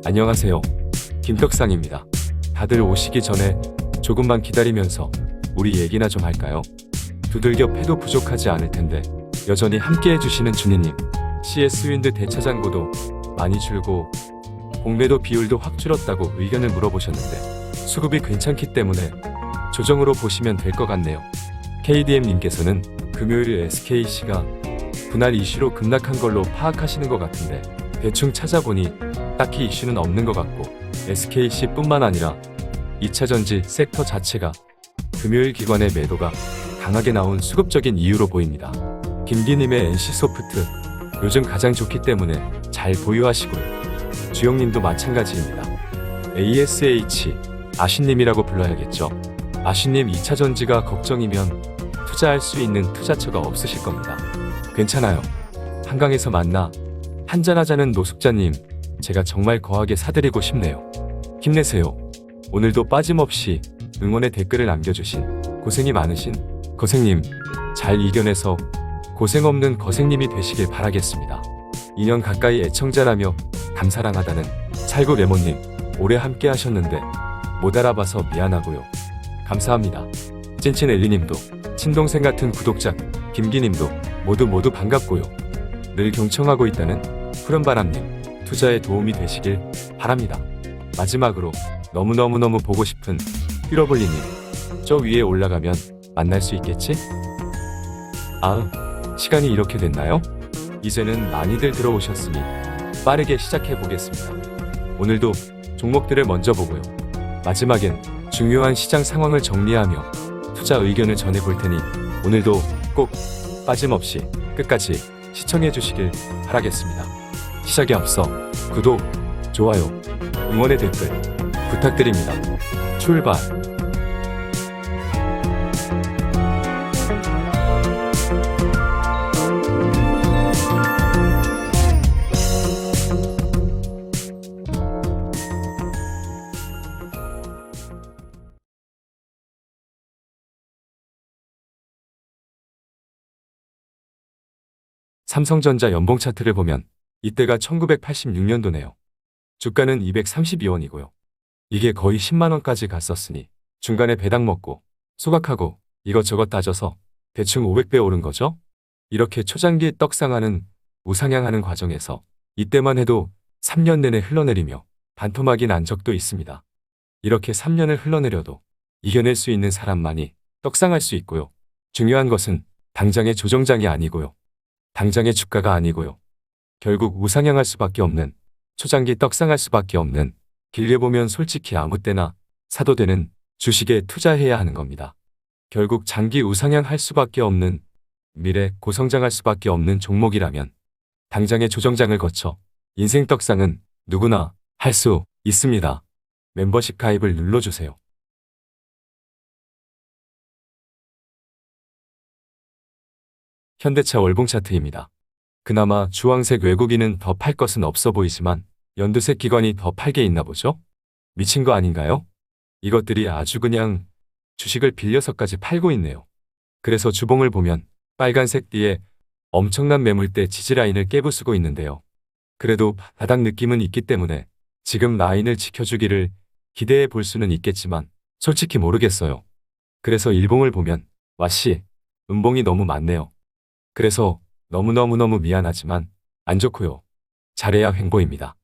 안녕하세요. 김떡상입니다. 다들 오시기 전에 조금만 기다리면서 우리 얘기나 좀 할까요? 두들겨 패도 부족하지 않을 텐데 여전히 함께 해주시는 준희님, CS 윈드 대차장고도 많이 줄고 공매도 비율도 확 줄었다고 의견을 물어보셨는데 수급이 괜찮기 때문에 조정으로 보시면 될 것 같네요. KDM님께서는 금요일 SKC가 분할 이슈로 급락한 걸로 파악하시는 것 같은데 대충 찾아보니 딱히 이슈는 없는 것 같고 SKC뿐만 아니라 2차전지 섹터 자체가 금요일 기관의 매도가 강하게 나온 수급적인 이유로 보입니다. 김기님의 NC소프트 요즘 가장 좋기 때문에 잘 보유하시고요. 주영님도 마찬가지입니다. ASH 아쉬님이라고 불러야겠죠. 아쉬님 2차전지가 걱정이면 투자할 수 있는 투자처가 없으실 겁니다. 괜찮아요. 한강에서 만나 한잔하자는 노숙자님, 제가 정말 거하게 사드리고 싶네요. 힘내세요. 오늘도 빠짐없이 응원의 댓글을 남겨주신 고생이 많으신 거생님, 잘 이겨내서 고생 없는 거생님이 되시길 바라겠습니다. 2년 가까이 애청자라며 감사랑하다는 찰구레몬님, 오래 함께 하셨는데 못 알아봐서 미안하고요. 감사합니다. 찐친엘리님도, 친동생 같은 구독자 김기님도 모두 반갑고요. 늘 경청하고 있다는 푸른바람님, 투자에 도움이 되시길 바랍니다. 마지막으로 너무너무 보고 싶은 휘러블리님, 저 위에 올라가면 만날 수 있겠지? 시간이 이렇게 됐나요? 이제는 많이들 들어오셨으니 빠르게 시작해 보겠습니다. 오늘도 종목들을 먼저 보고요. 마지막엔 중요한 시장 상황을 정리하며 투자 의견을 전해 볼 테니 오늘도 꼭 빠짐없이 끝까지 시청해 주시길 바라겠습니다. 시작에 앞서 구독, 좋아요, 응원의 댓글 부탁드립니다. 출발! 삼성전자 연봉 차트를 보면 이때가 1986년도네요. 주가는 232원이고요. 이게 거의 10만원까지 갔었으니 중간에 배당 먹고 소각하고 이것저것 따져서 대충 500배 오른 거죠? 이렇게 초장기 떡상하는 우상향하는 과정에서 이때만 해도 3년 내내 흘러내리며 반토막이 난 적도 있습니다. 이렇게 3년을 흘러내려도 이겨낼 수 있는 사람만이 떡상할 수 있고요. 중요한 것은 당장의 조정장이 아니고요. 당장의 주가가 아니고요. 결국 우상향할 수밖에 없는, 초장기 떡상할 수밖에 없는, 길게 보면 솔직히 아무 때나 사도 되는 주식에 투자해야 하는 겁니다. 결국 장기 우상향할 수밖에 없는, 미래 고성장할 수밖에 없는 종목이라면 당장의 조정장을 거쳐 인생 떡상은 누구나 할 수 있습니다. 멤버십 가입을 눌러주세요. 현대차 월봉 차트입니다. 그나마 주황색 외국인은 더 팔 것은 없어 보이지만 연두색 기관이 더 팔게 있나 보죠? 미친 거 아닌가요? 이것들이 아주 그냥 주식을 빌려서까지 팔고 있네요. 그래서 주봉을 보면 빨간색 띠에 엄청난 매물대 지지라인을 깨부수고 있는데요. 그래도 바닥 느낌은 있기 때문에 지금 라인을 지켜주기를 기대해 볼 수는 있겠지만 솔직히 모르겠어요. 그래서 일봉을 보면 와씨, 음봉이 너무 많네요. 그래서 너무너무 미안하지만 안 좋고요. 잘해야 횡보입니다.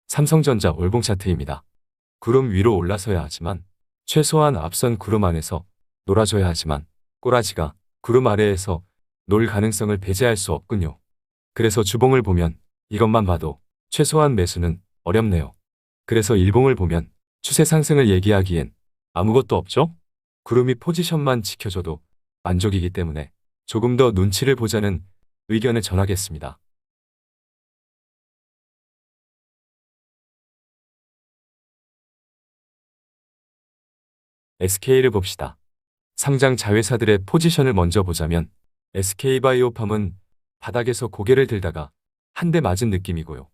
삼성전자 월봉 차트입니다. 구름 위로 올라서야 하지만 최소한 앞선 구름 안에서 놀아줘야 하지만 꼬라지가 구름 아래에서 놀 가능성을 배제할 수 없군요. 그래서 주봉을 보면 이것만 봐도 최소한 매수는 어렵네요. 그래서 일봉을 보면 추세 상승을 얘기하기엔 아무것도 없죠? 구름이 포지션만 지켜줘도 만족이기 때문에 조금 더 눈치를 보자는 의견을 전하겠습니다. SK를 봅시다. 상장 자회사들의 포지션을 먼저 보자면 SK바이오팜은 바닥에서 고개를 들다가 한 대 맞은 느낌이고요.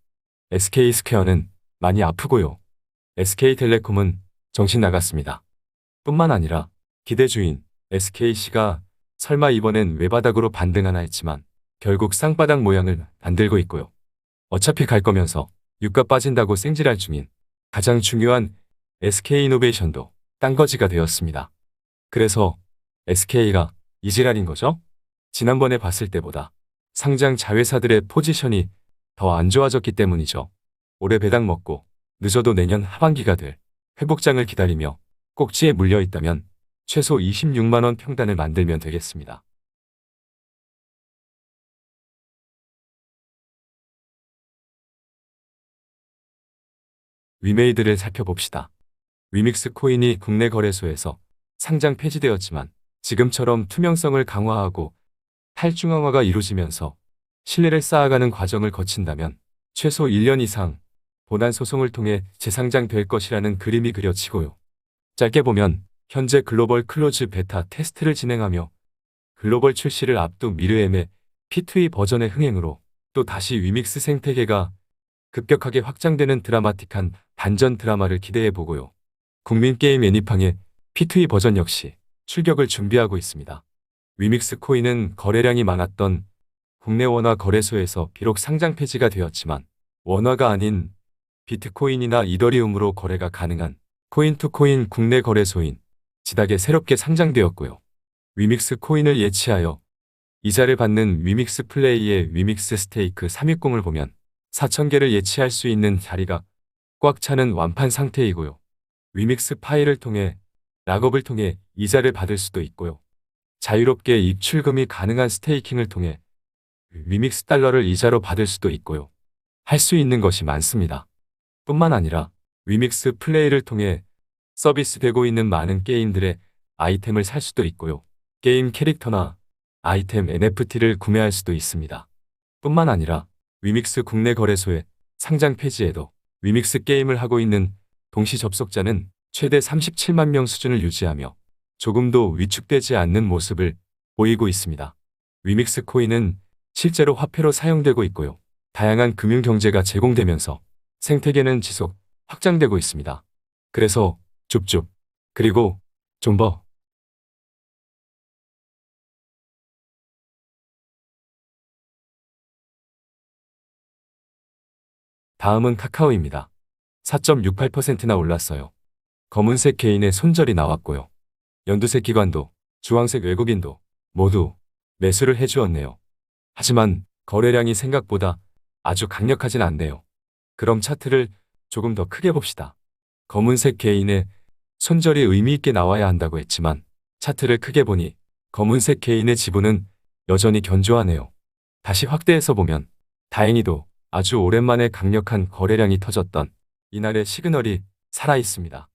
SK스퀘어는 많이 아프고요. SK텔레콤은 정신 나갔습니다. 뿐만 아니라 기대주인 SKC가 설마 이번엔 외바닥으로 반등하나 했지만 결국 쌍바닥 모양을 만들고 있고요. 어차피 갈 거면서 유가 빠진다고 생질할 중인 가장 중요한 SK이노베이션도 딴거지가 되었습니다. 그래서 SK가 이지랄인 거죠? 지난번에 봤을 때보다 상장 자회사들의 포지션이 더 안 좋아졌기 때문이죠. 올해 배당 먹고 늦어도 내년 하반기가 될 회복장을 기다리며 꼭지에 물려 있다면 최소 26만 원 평단을 만들면 되겠습니다. 위메이드를 살펴봅시다. 위믹스 코인이 국내 거래소에서 상장 폐지되었지만 지금처럼 투명성을 강화하고 탈중앙화가 이루어지면서 신뢰를 쌓아가는 과정을 거친다면 최소 1년 이상 본안 소송을 통해 재상장될 것이라는 그림이 그려지고요. 짧게 보면 현재 글로벌 클로즈 베타 테스트를 진행하며 글로벌 출시를 앞둔 미르엠의 P2E 버전의 흥행으로 또 다시 위믹스 생태계가 급격하게 확장되는 드라마틱한 반전 드라마를 기대해보고요. 국민게임 애니팡의 P2E 버전 역시 출격을 준비하고 있습니다. 위믹스 코인은 거래량이 많았던 국내 원화 거래소에서 비록 상장 폐지가 되었지만 원화가 아닌 비트코인이나 이더리움으로 거래가 가능한 코인투코인 국내 거래소인 지닥에 새롭게 상장되었고요. 위믹스 코인을 예치하여 이자를 받는 위믹스 플레이의 위믹스 스테이크 360을 보면 4,000개를 예치할 수 있는 자리가 꽉 차는 완판 상태이고요. 위믹스 파일을 통해 락업을 통해 이자를 받을 수도 있고요. 자유롭게 입출금이 가능한 스테이킹을 통해 위믹스 달러를 이자로 받을 수도 있고요. 할 수 있는 것이 많습니다. 뿐만 아니라 위믹스 플레이를 통해 서비스되고 있는 많은 게임들의 아이템을 살 수도 있고요. 게임 캐릭터나 아이템 NFT를 구매할 수도 있습니다. 뿐만 아니라 위믹스 국내 거래소의 상장 폐지에도 위믹스 게임을 하고 있는 동시 접속자는 최대 37만 명 수준을 유지하며 조금도 위축되지 않는 모습을 보이고 있습니다. 위믹스 코인은 실제로 화폐로 사용되고 있고요. 다양한 금융 경제가 제공되면서 생태계는 지속 확장되고 있습니다. 그래서 줍줍 그리고 좀버 다음은 카카오입니다. 4.68%나 올랐어요. 검은색 개인의 손절이 나왔고요. 연두색 기관도 주황색 외국인도 모두 매수를 해주었네요. 하지만 거래량이 생각보다 아주 강력하진 않네요. 그럼 차트를 조금 더 크게 봅시다. 검은색 개인의 손절이 의미 있게 나와야 한다고 했지만 차트를 크게 보니 검은색 개인의 지분은 여전히 견조하네요. 다시 확대해서 보면 다행히도 아주 오랜만에 강력한 거래량이 터졌던 이날의 시그널이 살아있습니다.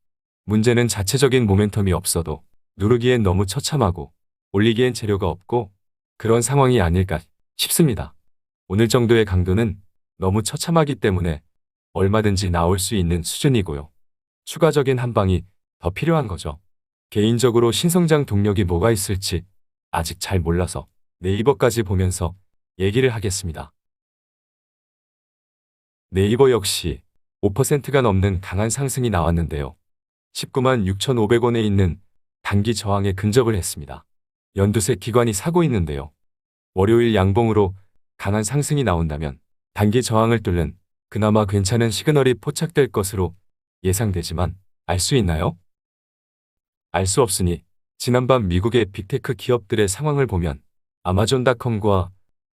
문제는 자체적인 모멘텀이 없어도 누르기엔 너무 처참하고 올리기엔 재료가 없고 그런 상황이 아닐까 싶습니다. 오늘 정도의 강도는 너무 처참하기 때문에 얼마든지 나올 수 있는 수준이고요. 추가적인 한 방이 더 필요한 거죠. 개인적으로 신성장 동력이 뭐가 있을지 아직 잘 몰라서 네이버까지 보면서 얘기를 하겠습니다. 네이버 역시 5%가 넘는 강한 상승이 나왔는데요. 19만 6,500원에 있는 단기 저항에 근접을 했습니다. 연두색 기관이 사고 있는데요. 월요일 양봉으로 강한 상승이 나온다면 단기 저항을 뚫는 그나마 괜찮은 시그널이 포착될 것으로 예상되지만 알 수 있나요? 알 수 없으니 지난밤 미국의 빅테크 기업들의 상황을 보면 아마존닷컴과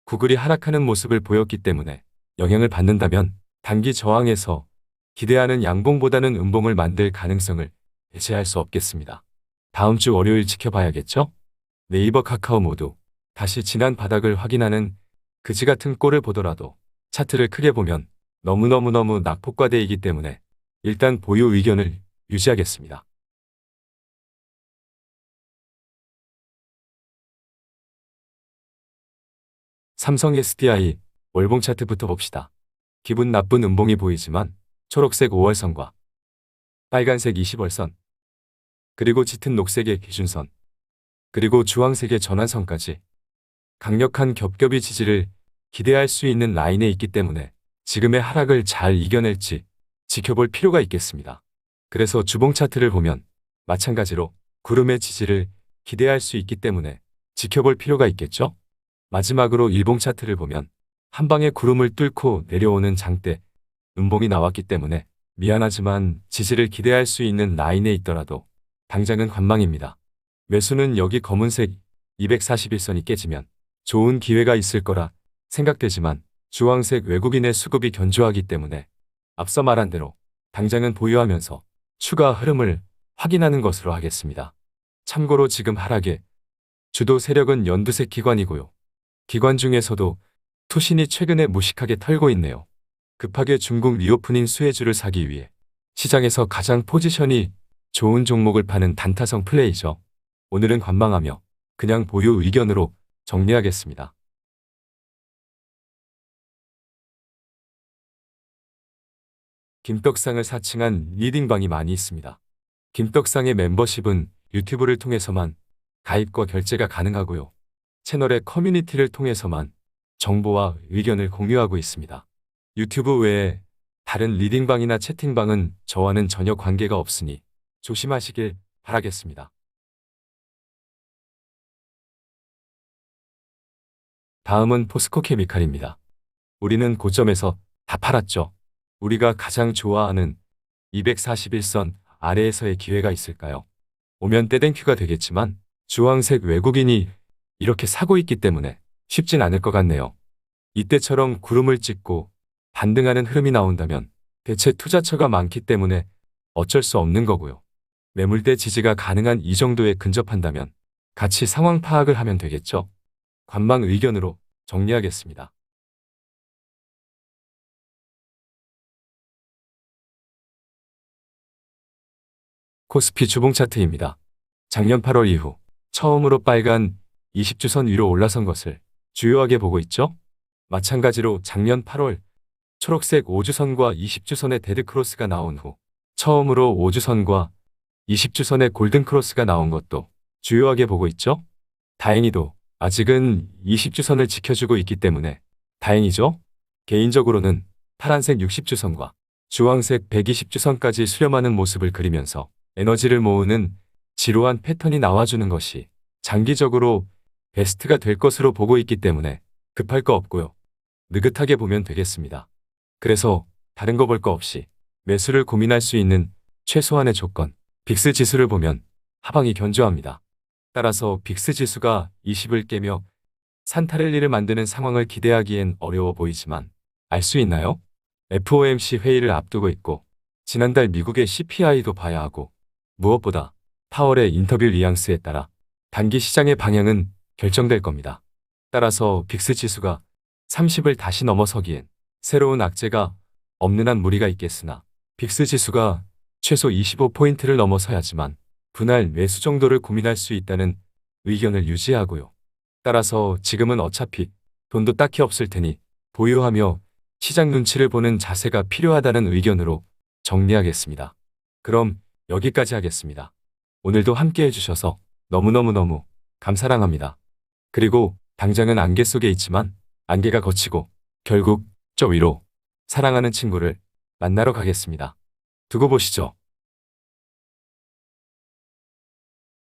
구글이 하락하는 모습을 보였기 때문에 영향을 받는다면 단기 저항에서 기대하는 양봉보다는 음봉을 만들 가능성을 배제할 수 없겠습니다. 다음 주 월요일 지켜봐야겠죠? 네이버 카카오 모두 다시 지난 바닥을 확인하는 그지 같은 꼴을 보더라도 차트를 크게 보면 너무너무 낙폭과대이기 때문에 일단 보유 의견을 유지하겠습니다. 삼성 SDI 월봉 차트부터 봅시다. 기분 나쁜 음봉이 보이지만 초록색 5월선과 빨간색 20월선 그리고 짙은 녹색의 기준선 그리고 주황색의 전환선까지 강력한 겹겹이 지지를 기대할 수 있는 라인에 있기 때문에 지금의 하락을 잘 이겨낼지 지켜볼 필요가 있겠습니다. 그래서 주봉 차트를 보면 마찬가지로 구름의 지지를 기대할 수 있기 때문에 지켜볼 필요가 있겠죠? 마지막으로 일봉 차트를 보면 한 방에 구름을 뚫고 내려오는 장대, 음봉이 나왔기 때문에 미안하지만 지지를 기대할 수 있는 라인에 있더라도 당장은 관망입니다. 매수는 여기 검은색 241선이 깨지면 좋은 기회가 있을 거라 생각되지만 주황색 외국인의 수급이 견조하기 때문에 앞서 말한 대로 당장은 보유하면서 추가 흐름을 확인하는 것으로 하겠습니다. 참고로 지금 하락의 주도 세력은 연두색 기관이고요. 기관 중에서도 투신이 최근에 무식하게 털고 있네요. 급하게 중국 리오프닝 수혜주를 사기 위해 시장에서 가장 포지션이 좋은 종목을 파는 단타성 플레이죠. 오늘은 관망하며 그냥 보유 의견으로 정리하겠습니다. 김떡상을 사칭한 리딩방이 많이 있습니다. 김떡상의 멤버십은 유튜브를 통해서만 가입과 결제가 가능하고요. 채널의 커뮤니티를 통해서만 정보와 의견을 공유하고 있습니다. 유튜브 외에 다른 리딩방이나 채팅방은 저와는 전혀 관계가 없으니 조심하시길 바라겠습니다. 다음은 포스코케미칼입니다. 우리는 고점에서 다 팔았죠. 우리가 가장 좋아하는 241선 아래에서의 기회가 있을까요? 오면 떼땡큐가 되겠지만 주황색 외국인이 이렇게 사고 있기 때문에 쉽진 않을 것 같네요. 이때처럼 구름을 찍고 반등하는 흐름이 나온다면 대체 투자처가 많기 때문에 어쩔 수 없는 거고요. 매물대 지지가 가능한 이 정도에 근접한다면 같이 상황 파악을 하면 되겠죠. 관망 의견으로 정리하겠습니다. 코스피 주봉 차트입니다. 작년 8월 이후 처음으로 빨간 20주선 위로 올라선 것을 주요하게 보고 있죠. 마찬가지로 작년 8월 초록색 5주선과 20주선의 데드크로스가 나온 후 처음으로 5주선과 20주선의 골든크로스가 나온 것도 주요하게 보고 있죠. 다행히도 아직은 20주선을 지켜주고 있기 때문에 다행이죠. 개인적으로는 파란색 60주선과 주황색 120주선까지 수렴하는 모습을 그리면서 에너지를 모으는 지루한 패턴이 나와주는 것이 장기적으로 베스트가 될 것으로 보고 있기 때문에 급할 거 없고요. 느긋하게 보면 되겠습니다. 그래서 다른 거 볼 거 없이 매수를 고민할 수 있는 최소한의 조건, 빅스 지수를 보면 하방이 견조합니다. 따라서 빅스 지수가 20을 깨며 산타랠리를 만드는 상황을 기대하기엔 어려워 보이지만 알 수 있나요? FOMC 회의를 앞두고 있고 지난달 미국의 CPI도 봐야 하고 무엇보다 파월의 인터뷰 뉘앙스에 따라 단기 시장의 방향은 결정될 겁니다. 따라서 빅스 지수가 30을 다시 넘어서기엔 새로운 악재가 없는 한 무리가 있겠으나 빅스 지수가 최소 25포인트를 넘어서야지만 분할 매수 정도를 고민할 수 있다는 의견을 유지하고요. 따라서 지금은 어차피 돈도 딱히 없을 테니 보유하며 시장 눈치를 보는 자세가 필요하다는 의견으로 정리하겠습니다. 그럼 여기까지 하겠습니다. 오늘도 함께 해주셔서 너무너무너무 감사랑합니다. 그리고 당장은 안개 속에 있지만 안개가 걷히고 결국 저 위로 사랑하는 친구를 만나러 가겠습니다. 두고 보시죠.